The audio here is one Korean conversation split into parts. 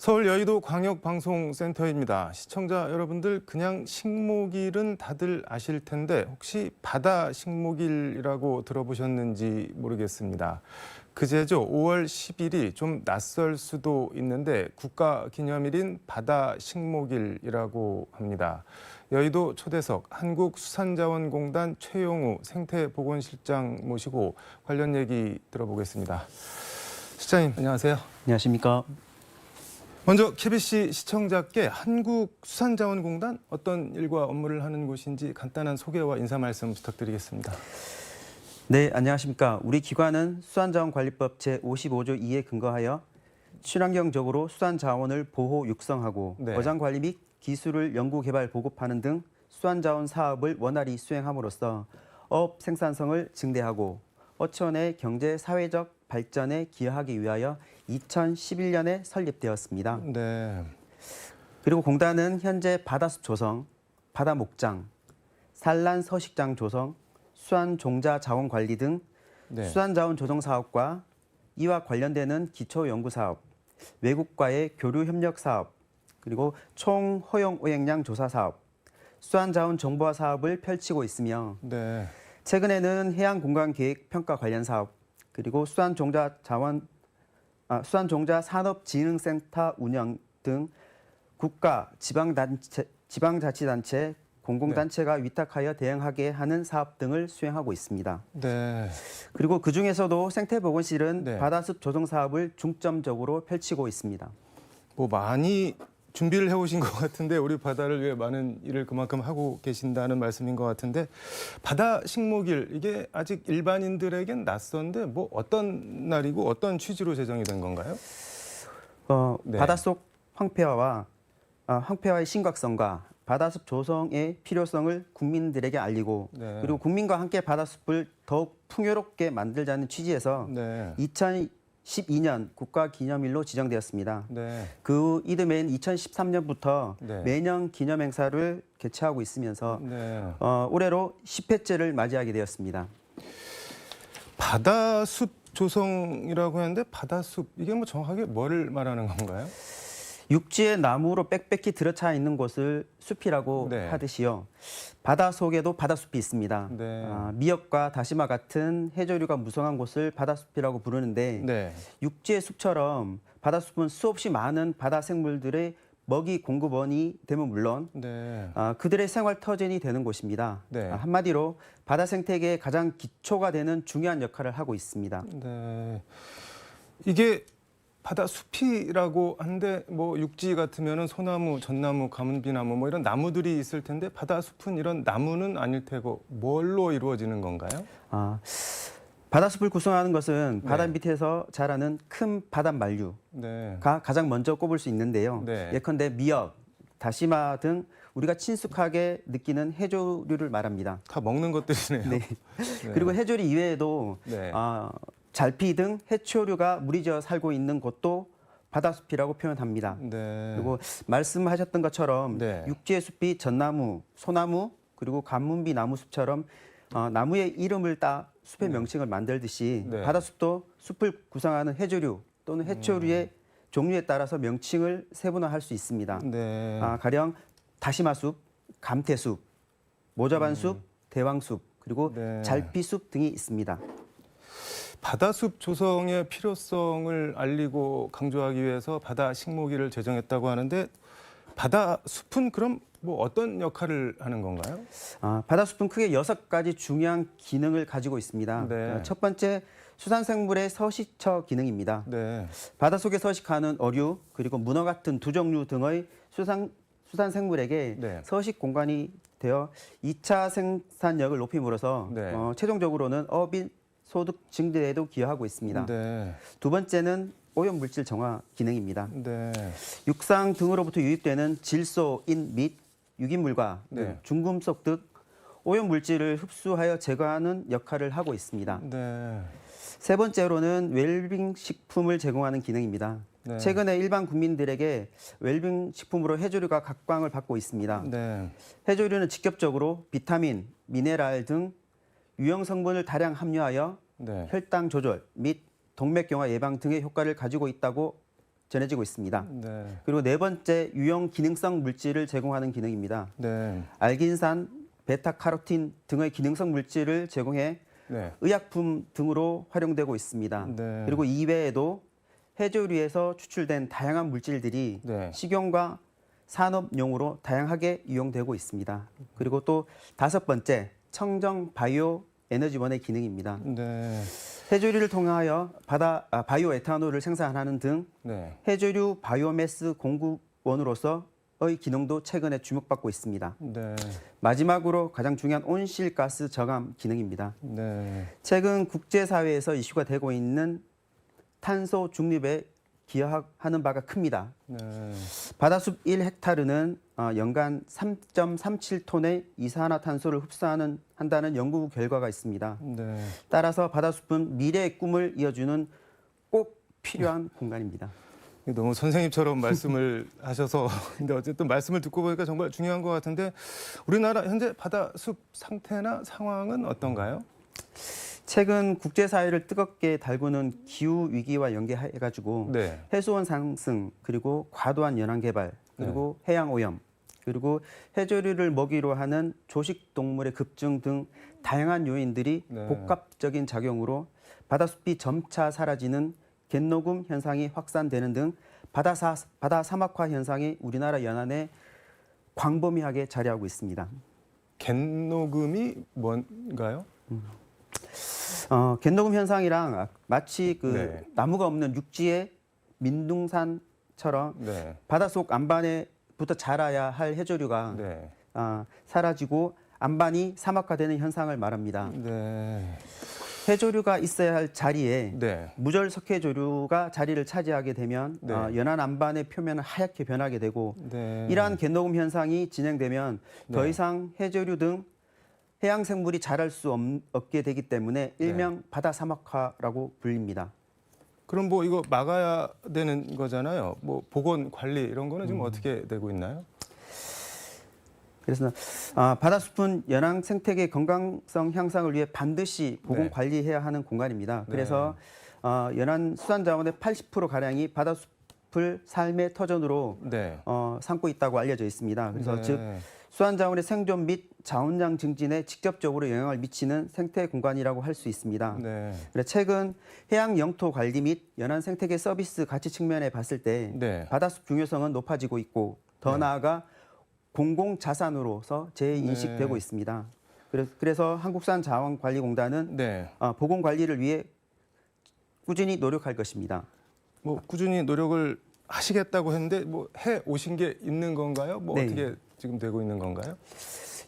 서울 여의도 광역방송센터입니다. 시청자 여러분들 그냥 식목일은 다들 아실 텐데 혹시 바다 식목일이라고 들어보셨는지 모르겠습니다. 그제죠. 5월 10일이 좀 낯설 수도 있는데 국가기념일인 바다 식목일이라고 합니다. 여의도 초대석 한국수산자원공단 최용우 생태보건실장 모시고 관련 얘기 들어보겠습니다. 실장님 안녕하세요. 안녕하십니까. 먼저 KBC 시청자께 한국수산자원공단 어떤 일과 업무를 하는 곳인지 간단한 소개와 인사 말씀 부탁드리겠습니다. 네, 안녕하십니까. 우리 기관은 수산자원관리법 제55조 2에 근거하여 친환경적으로 수산자원을 보호, 육성하고 어장관리 및 기술을 연구개발, 보급하는 등 수산자원 사업을 원활히 수행함으로써 어업 생산성을 증대하고 어촌의 경제, 사회적 발전에 기여하기 위하여 2011년에 설립되었습니다. 네. 그리고 공단은 현재 바다숲 조성, 바다 목장, 산란 서식장 조성, 수산종자 자원 관리 등 수산자원 조성 사업과 이와 관련되는 기초 연구 사업, 외국과의 교류 협력 사업, 그리고 총 허용 오행량 조사 사업, 수산자원 정보화 사업을 펼치고 있으며 최근에는 해양 공간 계획 평가 관련 사업, 그리고 수산종자 산업진흥센터 운영 등 국가, 지방자치단체, 공공단체가 위탁하여 대응하게 하는 사업 등을 수행하고 있습니다. 그리고 그중에서도 생태보건실은 바다숲 조성 사업을 중점적으로 펼치고 있습니다. 뭐 많이 준비를 해오신 것 같은데 우리 바다를 위해 많은 일을 그만큼 하고 계신다는 말씀인 것 같은데 바다 식목일 이게 아직 일반인들에겐 낯선데 뭐 어떤 날이고 어떤 취지로 제정이 된 건가요? 바닷속 황폐화의 심각성과 바다숲 조성의 필요성을 국민들에게 알리고 그리고 국민과 함께 바다숲을 더욱 풍요롭게 만들자는 취지에서 2012년 국가기념일로 지정되었습니다. 그 이듬해인 2013년부터 매년 기념행사를 개최하고 있으면서 올해로 10회째를 맞이하게 되었습니다. 바다숲 조성이라고 하는데 바다숲 이게 뭐 정확하게 뭐를 말하는 건가요? 육지에 나무로 빽빽히 들어차 있는 곳을 숲이라고 하듯이요. 바다 속에도 바다숲이 있습니다. 미역과 다시마 같은 해조류가 무성한 곳을 바다숲이라고 부르는데 육지의 숲처럼 바다숲은 수없이 많은 바다 생물들의 먹이 공급원이 되면 물론 그들의 생활 터전이 되는 곳입니다. 한마디로 바다 생태계의 가장 기초가 되는 중요한 역할을 하고 있습니다. 이게 바다숲이라고 하는데 뭐 육지 같으면은 소나무, 전나무, 가문비나무 뭐 이런 나무들이 있을 텐데 바다숲은 이런 나무는 아닐 테고 뭘로 이루어지는 건가요? 바다숲을 구성하는 것은 바다 밑에서 자라는 큰 바닷만류가 가장 먼저 꼽을 수 있는데요. 예컨대 미역, 다시마 등 우리가 친숙하게 느끼는 해조류를 말합니다. 다 먹는 것들이네요. 그리고 해조류 이외에도 잘피 등 해초류가 무리지어 살고 있는 곳도 바다숲이라고 표현합니다. 그리고 말씀하셨던 것처럼 육지의 숲이 전나무, 소나무, 그리고 가문비 나무숲처럼 나무의 이름을 따 숲의 명칭을 만들듯이 바다숲도 숲을 구성하는 해조류 또는 해초류의 종류에 따라서 명칭을 세분화할 수 있습니다. 가령 다시마숲, 감태숲, 모자반숲, 대왕숲, 그리고 잘피숲 등이 있습니다. 바다숲 조성의 필요성을 알리고 강조하기 위해서 바다 식목일을 제정했다고 하는데 바다숲은 그럼 뭐 어떤 역할을 하는 건가요? 바다숲은 크게 6가지 중요한 기능을 가지고 있습니다. 첫 번째, 수산생물의 서식처 기능입니다. 바닷속에 서식하는 어류, 그리고 문어 같은 두 종류 등의 수산생물에게 서식 공간이 되어 2차 생산력을 높임으로써 최종적으로는 어업인 소득 증대에도 기여하고 있습니다. 두 번째는 오염물질 정화 기능입니다. 육상 등으로부터 유입되는 질소, 인 및 유기물과 중금속 등 오염물질을 흡수하여 제거하는 역할을 하고 있습니다. 세 번째로는 웰빙 식품을 제공하는 기능입니다. 최근에 일반 국민들에게 웰빙 식품으로 해조류가 각광을 받고 있습니다. 해조류는 직접적으로 비타민, 미네랄 등 유형 성분을 다량 함유하여 혈당 조절 및 동맥경화 예방 등의 효과를 가지고 있다고 전해지고 있습니다. 네. 그리고 네 번째 유용 기능성 물질을 제공하는 기능입니다. 네. 알긴산, 베타카로틴 등의 기능성 물질을 제공해 네. 의약품 등으로 활용되고 있습니다. 네. 그리고 이외에도 해조류에서 추출된 다양한 물질들이 네. 식용과 산업용으로 다양하게 이용되고 있습니다. 그리고 또 다섯 번째, 청정 바이오 에너지원의 기능입니다. 네. 해조류를 통하여 바이오 에탄올을 생산하는 등 네. 해조류 바이오매스 공급원으로서의 기능도 최근에 주목받고 있습니다. 네. 마지막으로 가장 중요한 온실가스 저감 기능입니다. 네. 최근 국제사회에서 이슈가 되고 있는 탄소 중립에 기여하는 바가 큽니다. 네. 바다숲 1헥타르는 연간 3.37톤의 이산화탄소를 한다는 연구 결과가 있습니다. 네. 따라서 바다숲은 미래의 꿈을 이어주는 꼭 필요한 공간입니다. 너무 선생님처럼 말씀을 하셔서 근데 어쨌든 말씀을 듣고 보니까 정말 중요한 것 같은데 우리나라 현재 바다숲 상태나 상황은 어떤가요? 최근 국제사회를 뜨겁게 달구는 기후 위기와 연계해가지고 네. 해수온 상승 그리고 과도한 연안 개발 그리고 해양 오염 그리고 해조류를 먹이로 하는 조식 동물의 급증 등 다양한 요인들이 네. 복합적인 작용으로 바다숲이 점차 사라지는 갯녹음 현상이 확산되는 등 바다 사막화 현상이 우리나라 연안에 광범위하게 자리하고 있습니다. 갯녹음이 뭔가요? 갯녹음 현상이랑 마치 네. 나무가 없는 육지의 민둥산처럼 네. 바닷속 안반에부터 자라야 할 해조류가 네. 사라지고 안반이 사막화되는 현상을 말합니다. 네. 해조류가 있어야 할 자리에 네. 무절 석회조류가 자리를 차지하게 되면 네. 연안 안반의 표면은 하얗게 변하게 되고 네. 이러한 갯녹음 현상이 진행되면 더 네. 이상 해조류 등 해양 생물이 자랄 수 없게 되기 때문에 일명 바다 사막화라고 불립니다. 그럼 뭐 이거 막아야 되는 거잖아요. 뭐 보건 관리 이런 거는 지금 어떻게 되고 있나요? 그래서 바다숲은 연안 생태계 건강성 향상을 위해 반드시 보건 네. 관리해야 하는 공간입니다. 그래서 연안 수산자원의 80% 가량이 바다숲을 삶의 터전으로 네. 삼고 있다고 알려져 있습니다. 그래서 네. 즉 수산자원의 생존 및 자원량 증진에 직접적으로 영향을 미치는 생태 공간이라고 할 수 있습니다. 네. 그래서 최근 해양 영토 관리 및 연안 생태계 서비스 가치 측면에 봤을 때 네. 바다숲 중요성은 높아지고 있고 더 네. 나아가 공공 자산으로서 재인식되고 네. 있습니다. 그래서 한국산자원관리공단은 네. 보건 관리를 위해 꾸준히 노력할 것입니다. 뭐 꾸준히 노력을 하시겠다고 했는데 뭐 해 오신 게 있는 건가요? 뭐 네. 어떻게 지금 되고 있는 건가요?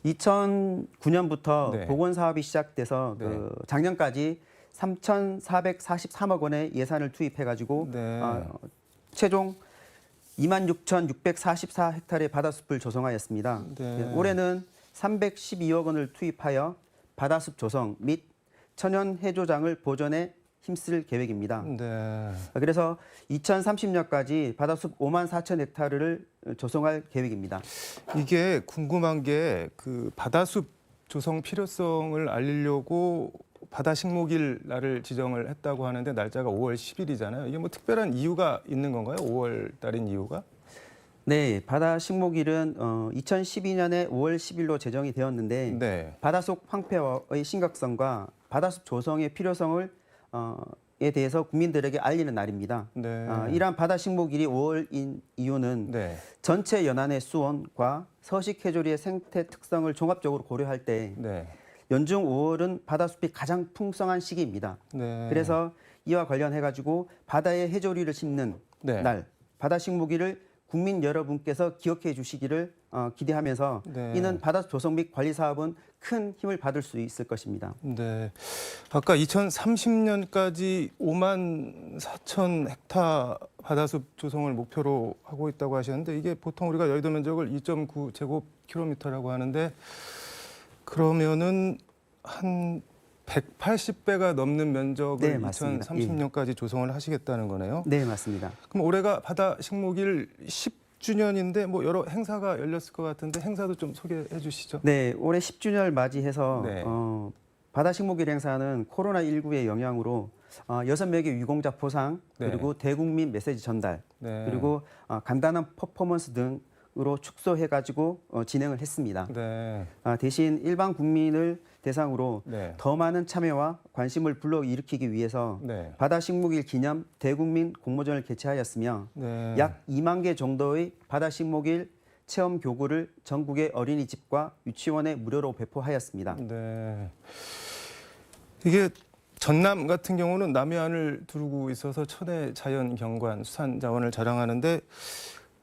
2009년부터 네. 보건 사업이 시작돼서 네. 작년까지 3,443억 원의 예산을 투입해가지고 네. 최종 26,644헥타르의 바다숲을 조성하였습니다. 네. 올해는 312억 원을 투입하여 바다숲 조성 및 천연 해조장을 보존에 힘쓸 계획입니다. 네. 그래서 2030년까지 바다숲 5만 4천 헥타르를 조성할 계획입니다. 이게 궁금한 게 그 바다숲 조성 필요성을 알리려고 바다식목일 날을 지정을 했다고 하는데 날짜가 5월 10일이잖아요. 이게 뭐 특별한 이유가 있는 건가요? 5월 달인 이유가? 네, 바다식목일은 2012년에 5월 10일로 제정이 되었는데 네. 바다속 황폐화의 심각성과 바다숲 조성의 필요성을 에 대해서 국민들에게 알리는 날입니다. 네. 이러한 바다식목일이 5월인 이유는 네. 전체 연안의 수온과 서식 해조류의 생태 특성을 종합적으로 고려할 때 네. 연중 5월은 바다숲이 가장 풍성한 시기입니다. 네. 그래서 이와 관련해 가지고 바다에 해조류를 심는 네. 날 바다식목일을 국민 여러분께서 기억해 주시기를 기대하면서 네. 이는 바다 조성 및 관리 사업은 큰 힘을 받을 수 있을 것입니다. 네. 아까 2030년까지 5만 4천 헥타 바다숲 조성을 목표로 하고 있다고 하셨는데 이게 보통 우리가 여의도 면적을 2.9 제곱킬로미터라고 하는데 그러면은 한 180배가 넘는 면적을 네, 맞습니다. 2030년까지 조성을 하시겠다는 거네요. 네, 맞습니다. 그럼 올해가 바다식목일 10주년인데 뭐 여러 행사가 열렸을 것 같은데 행사도 좀 소개해 주시죠. 네, 올해 10주년을 맞이해서 네. 바다식목일 행사는 코로나19의 영향으로 6명의 유공자 포상, 그리고 대국민 메시지 전달, 그리고 간단한 퍼포먼스 등으로 축소해가지고 진행을 했습니다. 대신 일반 국민을 대상으로 더 많은 참여와 관심을 불러일으키기 위해서 바다 식목일 기념 대국민 공모전을 개최하였으며 약 2만 개 정도의 바다 식목일 체험 교구를 전국의 어린이집과 유치원에 무료로 배포하였습니다. 이게 전남 같은 경우는 남해안을 두르고 있어서 천혜 자연 경관 수산 자원을 자랑하는데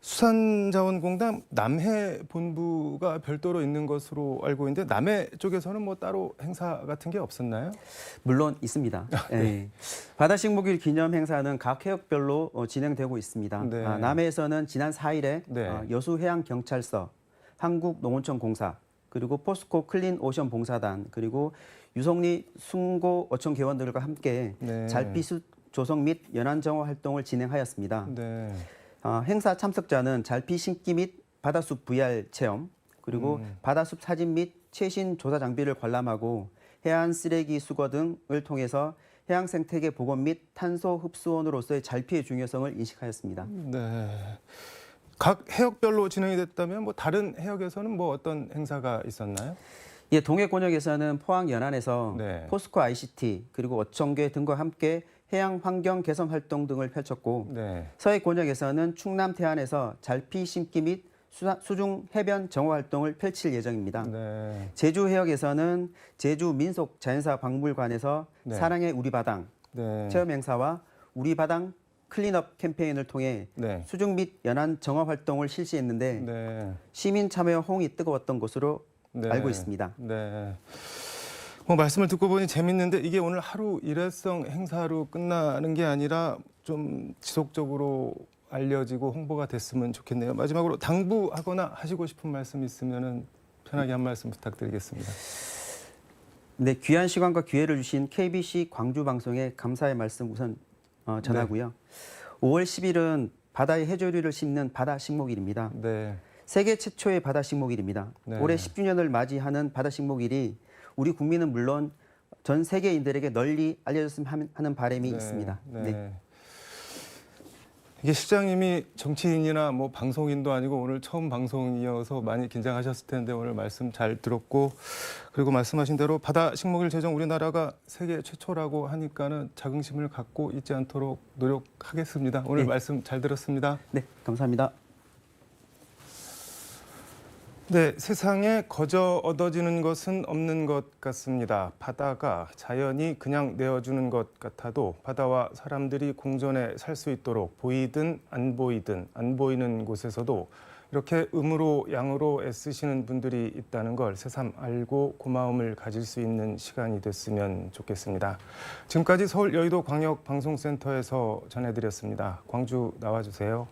수산자원공단 남해 본부가 별도로 있는 것으로 알고 있는데 남해 쪽에서는 뭐 따로 행사 같은 게 없었나요? 물론 있습니다. 바다 식목일 기념 행사는 각 해역별로 진행되고 있습니다. 남해에서는 지난 4일에 여수해양경찰서, 한국농어촌공사, 그리고 포스코 클린오션 봉사단, 그리고 유성리 숭고어촌 개원들과 함께 잘피수 조성 및 연안정화 활동을 진행하였습니다. 행사 참석자는 잘피 신기 및 바다숲 VR 체험, 그리고 바다숲 사진 및 최신 조사 장비를 관람하고 해안 쓰레기 수거 등을 통해서 해양 생태계 복원 및 탄소 흡수원으로서의 잘피의 중요성을 인식하였습니다. 각 해역별로 진행이 됐다면 뭐 다른 해역에서는 뭐 어떤 행사가 있었나요? 예, 동해 권역에서는 포항 연안에서 포스코 ICT 그리고 어촌계 등과 함께 해양 환경 개선 활동 등을 펼쳤고 서해 권역에서는 충남 태안에서 잘피 심기 및 수중 해변 정화 활동을 펼칠 예정입니다. 제주 해역에서는 제주 민속 자연사 박물관에서 사랑의 우리 바당 체험 행사와 우리 바당 클린업 캠페인을 통해 수중 및 연안 정화 활동을 실시했는데 시민 참여와 호응이 뜨거웠던 것으로 알고 있습니다. 뭐 말씀을 듣고 보니 재밌는데 이게 오늘 하루 일회성 행사로 끝나는 게 아니라 좀 지속적으로 알려지고 홍보가 됐으면 좋겠네요. 마지막으로 당부하거나 하시고 싶은 말씀 있으면 편하게 한 말씀 부탁드리겠습니다. 네, 귀한 시간과 기회를 주신 KBC 광주 방송에 감사의 말씀 우선 전하고요. 5월 10일은 바다의 해조류를 심는 바다 식목일입니다. 세계 최초의 바다 식목일입니다. 올해 10주년을 맞이하는 바다 식목일이 우리 국민은 물론 전 세계인들에게 널리 알려졌으면 하는 바람이 있습니다. 이게 시장님이 정치인이나 뭐 방송인도 아니고 오늘 처음 방송이어서 많이 긴장하셨을 텐데 오늘 말씀 잘 들었고 그리고 말씀하신 대로 바다 식목일 제정 우리나라가 세계 최초라고 하니까는 자긍심을 갖고 있지 않도록 노력하겠습니다. 오늘 말씀 잘 들었습니다. 네, 감사합니다. 네, 세상에 거저 얻어지는 것은 없는 것 같습니다. 바다가 자연이 그냥 내어주는 것 같아도 바다와 사람들이 공존해 살 수 있도록 보이든 안 보이는 곳에서도 이렇게 음으로 양으로 애쓰시는 분들이 있다는 걸 새삼 알고 고마움을 가질 수 있는 시간이 됐으면 좋겠습니다. 지금까지 서울 여의도 광역방송센터에서 전해드렸습니다. 광주 나와주세요.